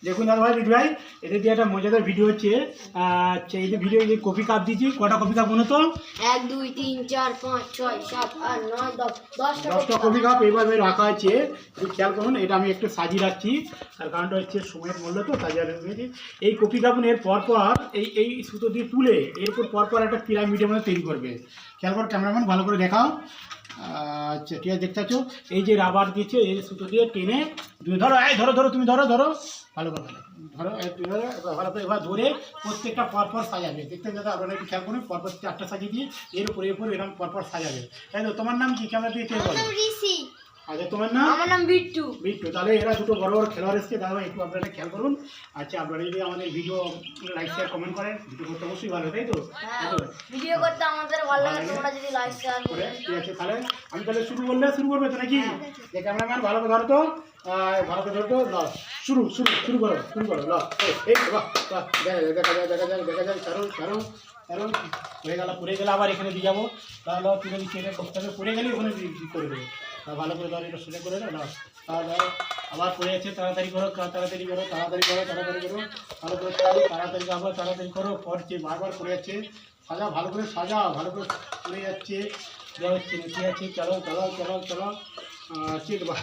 দেখুন দাদা ভাই দিদি ভাই এদের দিয়ে একটা মজাদার ভিডিও হচ্ছে। এই যে ভিডিও যে কপি কাপ দিচ্ছি, কটা কপি কাপ বলো তো? 1 2 3 4 5 6 7 8 9 10 10টা কপি কাপ এইভাবে রাখা আছে। একটু খেয়াল করুন, এটা আমি একটু সাজিয়ে রাখছি, তার কারণটা হচ্ছে সময়ের মূল্য তো সাজিয়ে রেখেছি। এই কপি কাপ এর পরপর এই সুতো দিয়ে তুলে এরপর পরপর একটা পিরামিডের মধ্যে তৈরি করবে। খেয়াল করো ক্যামেরাম্যান, ভালো করে দেখাও। আচ্ছা ঠিক আছে, দেখতে পাচ্ছ এই যে রাবার দিয়েছে এই সুতো দিয়ে টেনে ধরো, ধরো ধরো তুমি ধরো ধরো ভালো করে ধরো, ভালো করে এবার ধরে প্রত্যেকটা পরপর সাজাবে। দেখতে দাদা আপনারা একটু খেয়াল করুন, পরপর 4টা সাজিয়ে দিয়ে এর উপরে এরকম পরপর সাজাবে। তাই তো? তোমার নাম কি? ক্যামেরা দিয়ে কে বলো? আচ্ছা তোমার নাম? আমার নাম বিট্টু। বিট্টু। তাহলে এরা দুটো বড় বড় খেলোয়াড় এসছে দাদা, একটু আপনারা খেয়াল করুন। আচ্ছা আপনারা যদি আমাদের ভিডিও লাইক শেয়ার কমেন্ট করেন, ভিডিও করতে অবশ্যই ভালো, তাই তো? ভিডিও করতে আমাদের ভালো লাগে, তোমরা যদি লাইক শেয়ার করে। ঠিক আছে, তাহলে আমি তাহলে শুরু করলে শুরু করবে তো নাকি? যে ক্যামেরাম্যান ভালো করে ধরো তো, ভালো করে ধরো তো, লস শুরু শুরু শুরু করো শুরু করো লস। এই দেখা যায় কারণ হয়ে গেল, পড়ে গেলে আবার এখানে দিয়ে যাবো। তাহলে তুলে দিচ্ছি, এটা করতে হবে, পড়ে গেলে ওখানে করে দেবো। ভালো করে ধরো, এটা সোজা করে লস। তাহলে আবার পড়ে যাচ্ছে, তাড়াতাড়ি করো তাড়াতাড়ি করো তাড়াতাড়ি করো তাড়াতাড়ি করো ভালো করে তাড়াতাড়ি আবার তাড়াতাড়ি করো। পড়ছে বারবার পড়ে যাচ্ছে, সাজা ভালো করে সাজা, ভালো করে পড়ে যাচ্ছে, দেওয়া হচ্ছে ঠিক আছে। চলো চলো চলো চলো ঠিক বাহ,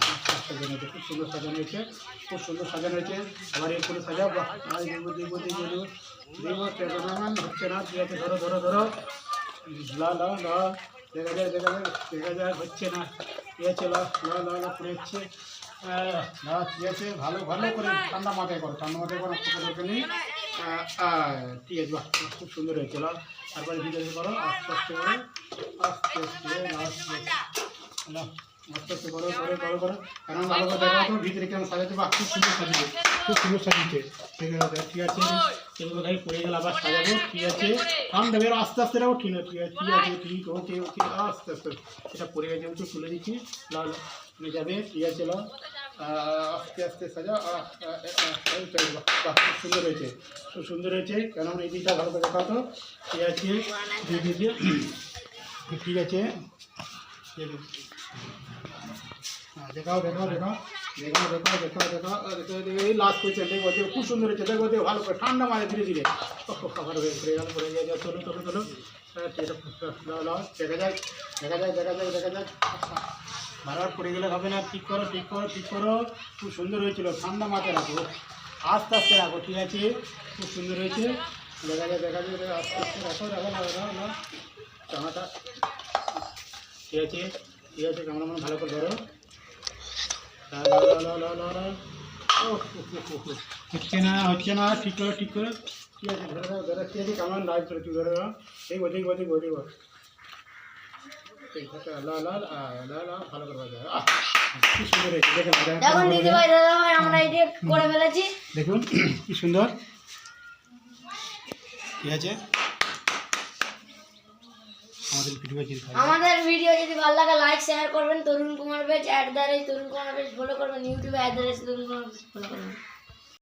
সাজানো হয়েছে, খুব সুন্দর সাজানো হয়েছে, খুব সুন্দর সাজানো হয়েছে। আবার এর করে সাজাও, বাহ দেখবো দেখবো দেখবো দেখবো হচ্ছে না, ঠিক আছে। ধরো ধরো ধরো লা লা লা, দেখা যায় দেখা যায় দেখা যায় হচ্ছে না, ঠিক আছে। লা লা লা লা পড়ে যাচ্ছে, না ঠিক আছে। ভালো ভালো করে ঠান্ডা মাথায় করো, ঠান্ডা মাথায় করো, কোনো দরকার নেই। ঠিক আছে, বাহ খুব সুন্দর হয়েছে। লা তারপরে ধীরে ধীরে করো, আস্তে আস্তে করো, আস্তে আস্তে আস্তে আস্তে করো করো করো করো। কারণ ভালো করে দেখা তোমার ভিতরে কেমন সাজাচ্ছে, বাহ খুব সুন্দর সাজিয়েছে, খুব সুন্দর সাজিয়েছে। ঠিক আছে ঠিক আছে, এগুলো ভাই পড়ে গেলে আবার সাজাবো, ঠিক আছে। ঠান্ডা বেরো, আস্তে আস্তে রাখো, ঠিক আছে ঠিক আছে ঠিক আছে ঠিক ওকে ওকে, আস্তে আস্তে এটা পড়ে গেছে, ওকে তুলে দিচ্ছি, লাল নিয়ে যাবে, ঠিক আছে। লো আস্তে আস্তে সাজা, বাহ খুব সুন্দর হয়েছে, খুব সুন্দর হয়েছে। কেননা এই দিকটা ভালো করে দেখা হতো, ঠিক আছে দিয়ে দিয়েছে, ঠিক আছে। দেখাও দেখাও দেখাও দেখাও দেখাও দেখাও দেখাও দেখো, এই লাস্ট হয়েছে, দেখবো দেখো খুব সুন্দর হয়েছে, দেখবো দেখো ভালো করে ঠান্ডা মারে ধীরে ধীরে খাবার হয়ে পড়ে গেল পড়ে গিয়ে চলো চলো চলো। দেখা যায় দেখা যায় দেখা যায় দেখা যায়, বারবার পড়ে গেলে হবে না, ঠিক করো ঠিক করো ঠিক করো। খুব সুন্দর হয়েছিল, ঠান্ডা মাথায় রাখো, আস্তে আস্তে রাখো, ঠিক আছে। খুব সুন্দর হয়েছে, দেখা যায় দেখা যায় আস্তে আস্তে রাখো রাখো রাখো না চামাটা, ঠিক আছে ঠিক আছে। ক্যামেরাম্যান ভালো করে ধরো, হচ্ছে না হচ্ছে না, ঠিক করো ঠিক করো, ঠিক আছে ধরে দাও ধরে, ঠিক আছে। কেমন লাইভ করে তুই ধরে দাও, দেখবো দেখবো দেখবো দেখবো ভালো করে কি সুন্দর হয়েছে, দেখুন দিদি ভাই দাদা ভাই আমরা এডিট করে ফেলেছি, দেখুন কি সুন্দর, ঠিক আছে। আমাদের ভিডিও যদি ভালো লাগে লাইক শেয়ার করবেন। তরুণ কুমার পেজ @তরুণ কুমার পেজ ফলো করবেন, ইউটিউবে @তরুণ কুমার পেজ ফলো করবেন।